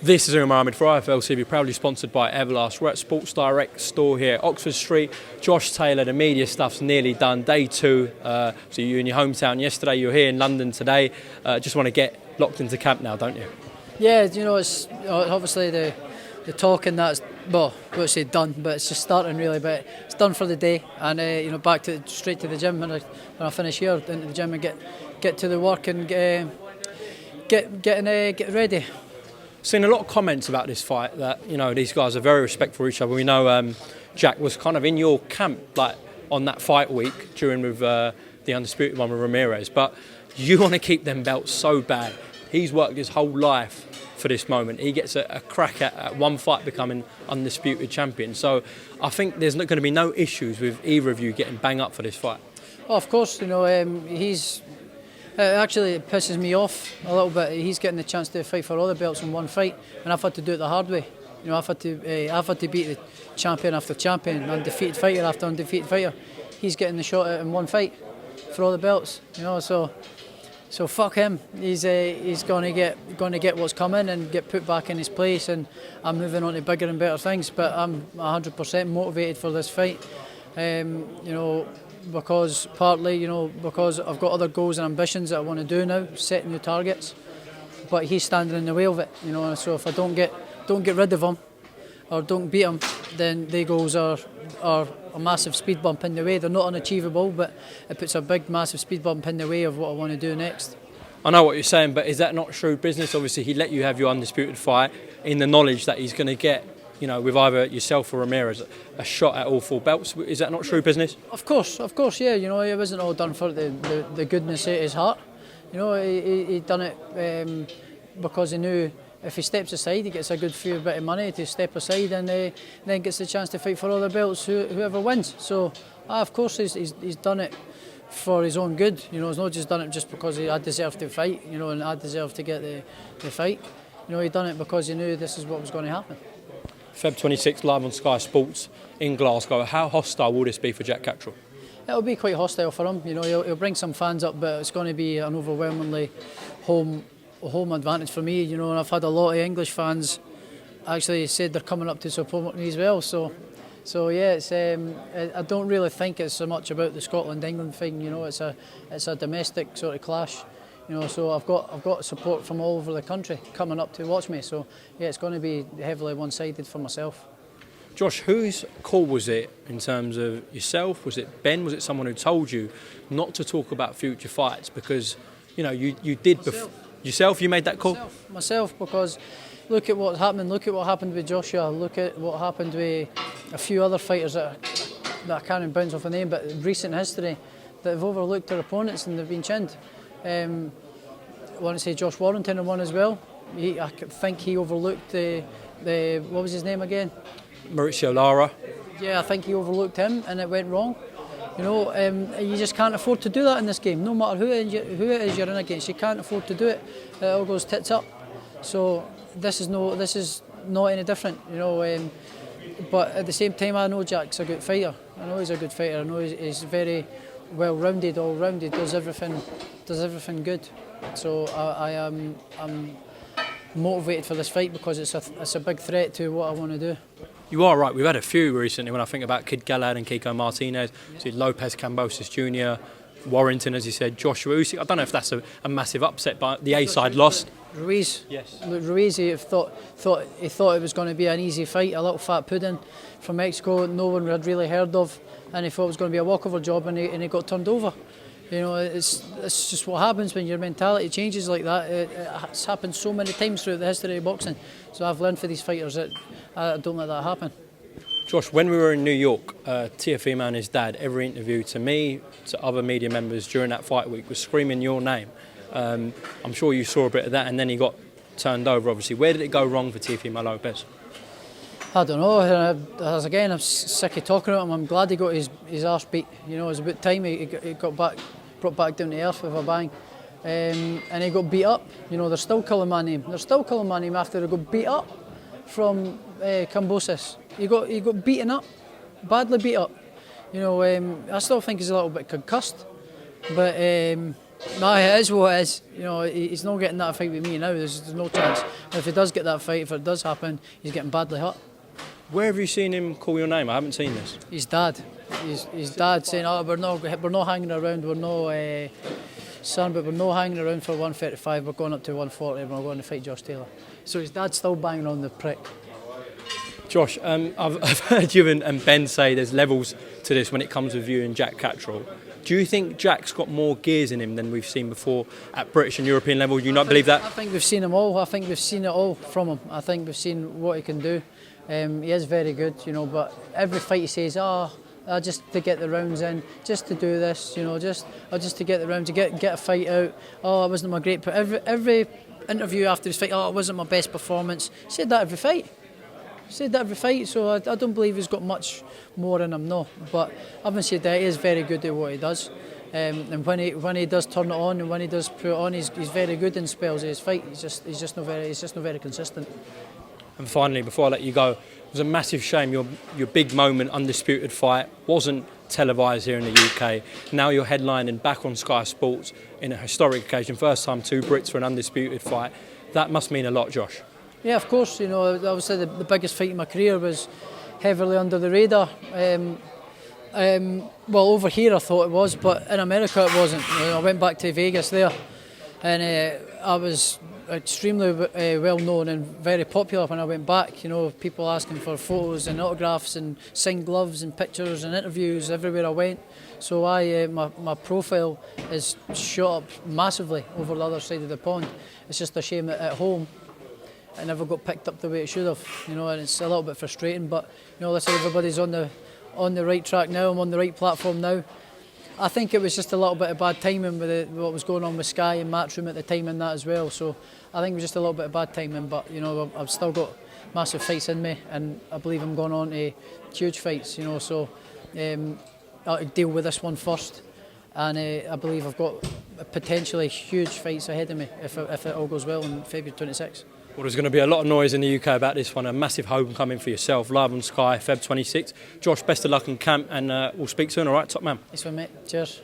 This is Umar Ahmed for IFLTV, proudly sponsored by Everlast. We're at Sports Direct store here at Oxford Street. Josh Taylor, the media stuff's nearly done. Day two, so you in your hometown yesterday, you're here in London today. Just want to get locked into camp now, don't you? Yeah, it's obviously the talking that's, well, I won't say done, but it's just starting really, but it's done for the day. And, back straight to the gym when I finish here, into the gym and get to the work and get ready. Seen a lot of comments about this fight that these guys are very respectful for each other. We know Jack was kind of in your camp like on that fight week during with the undisputed one with Ramirez, but you want to keep them belts so bad. He's worked his whole life for this moment. He gets a crack at one fight becoming undisputed champion. So I think there's not going to be no issues with either of you getting bang up for this fight. Well, of course, he's. Actually, it pisses me off a little bit. He's getting the chance to fight for all the belts in one fight, and I've had to do it the hard way. I've had to beat the champion after champion, undefeated fighter after undefeated fighter. He's getting the shot at in one fight for all the belts. So fuck him. He's going to get what's coming and get put back in his place, and I'm moving on to bigger and better things. But I'm 100% motivated for this fight. Because I've got other goals and ambitions that I want to do now, set new targets. But he's standing in the way of it, So if I don't get rid of him or don't beat him, then the goals are a massive speed bump in the way. They're not unachievable, but it puts a big, massive speed bump in the way of what I want to do next. I know what you're saying, but is that not shrewd business? Obviously, he let you have your undisputed fight in the knowledge that he's going to get, with either yourself or Ramirez, a shot at all four belts. Is that not shrewd business? Of course, yeah. It wasn't all done for the goodness of his heart. He done it because he knew if he steps aside, he gets a good few bit of money to step aside, and then gets the chance to fight for all the belts, whoever wins. So, of course, he's done it for his own good. He's not just done it just because I deserved to fight, and I deserved to get the fight. He done it because he knew this is what was going to happen. Feb 26 live on Sky Sports in Glasgow. How hostile will this be for Jack Catterall? It'll be quite hostile for him. He'll bring some fans up, but it's going to be an overwhelmingly home advantage for me. And I've had a lot of English fans actually said they're coming up to support me as well. So yeah, it's I don't really think it's so much about the Scotland-England thing. It's a domestic sort of clash. So I've got support from all over the country coming up to watch me. So yeah, it's going to be heavily one-sided for myself. Josh, whose call was it in terms of yourself? Was it Ben? Was it someone who told you not to talk about future fights? Because you did yourself. You made that call. Myself, because look at what's happening. Look at what happened with Joshua. Look at what happened with a few other fighters that I can't bounce off a name, but recent history that have overlooked their opponents and they've been chinned. I want to say Josh Warrington and one as well. I think he overlooked the what was his name again? Mauricio Lara. Yeah, I think he overlooked him and it went wrong. You just can't afford to do that in this game. No matter who it is you're in against, you can't afford to do it. It all goes tits up. So this is not any different. But at the same time, I know Jack's a good fighter. I know he's a good fighter. I know he's very well-rounded, all-rounded, does everything good. So I'm motivated for this fight because it's a big threat to what I want to do. You are right. We've had a few recently. When I think about Kid Galahad and Kiko Martinez, yeah. Lopez Cambosis Jr., Warrington, as you said, Joshua Usyk. I don't know if that's a massive upset, but the A-side lost. Ruiz. Yes. Ruiz, he thought it was going to be an easy fight, a little fat pudding from Mexico, no one had really heard of, and he thought it was going to be a walkover job, and he got turned over. It's just what happens when your mentality changes like that. It's happened so many times throughout the history of boxing. So I've learned for these fighters that I don't let that happen. Josh, when we were in New York, Teofimo and his dad, every interview to me, to other media members during that fight week, was screaming your name. I'm sure you saw a bit of that, and then he got turned over, obviously. Where did it go wrong for Teofimo Lopez? I don't know. I'm sick of talking about him. I'm glad he got his arse beat. It was about time he got brought back down to earth with a bang. And he got beat up. They're still calling my name. They're still calling my name after he got beat up from Cambosis. He got beaten up, badly beat up. I still think he's a little bit concussed, but No, it is what it is. You know, he's not getting that fight with me now. There's no chance. If he does get that fight, if it does happen, he's getting badly hurt. Where have you seen him call your name? I haven't seen this. His dad. His dad saying, "Oh, we're not hanging around. We're no son, but we're not hanging around for 135. We're going up to 140, and we're going to fight Josh Taylor." So his dad's still banging on the prick. Josh, I've heard you and Ben say there's levels to this when it comes with you and Jack Catterall. Do you think Jack's got more gears in him than we've seen before at British and European level? Do you not believe that? I think we've seen him all. I think we've seen it all from him. I think we've seen what he can do. He is very good, you know, but every fight he says, just to get the rounds in, just to do this, you know, just to get the rounds, to get a fight out. Oh, it wasn't my great, but every interview after his fight, it wasn't my best performance. He said that every fight. So I don't believe he's got much more in him, no. But having said that, he is very good at what he does. And when he does turn it on and when he does put it on, he's very good in spells of his fight. He's just not very consistent. And finally, before I let you go, it was a massive shame your big moment, undisputed fight, wasn't televised here in the UK. Now you're headlining back on Sky Sports in a historic occasion, first time two Brits for an undisputed fight. That must mean a lot, Josh. Yeah, of course. You know, obviously the biggest fight in my career was heavily under the radar. Well, over here I thought it was, but in America it wasn't. You know, I went back to Vegas there, and I was extremely well known and very popular when I went back. You know, people asking for photos and autographs and signed gloves and pictures and interviews everywhere I went. So my profile is shot up massively over the other side of the pond. It's just a shame that at home it never got picked up the way it should have. You know, and it's a little bit frustrating. But you know, listen, everybody's on the right track now. I'm on the right platform now. I think it was just a little bit of bad timing with what was going on with Sky and Matchroom at the time and that as well. So I think it was just a little bit of bad timing. But you know, I've still got massive fights in me, and I believe I'm going on to huge fights. You know, so I'll deal with this one first, and I believe I've got potentially huge fights ahead of me if it all goes well on February 26th. Well, there's going to be a lot of noise in the UK about this one. A massive homecoming for yourself, live on Sky, Feb 26. Josh, best of luck in camp, and we'll speak soon, all right, top man? Thanks for mate. Cheers.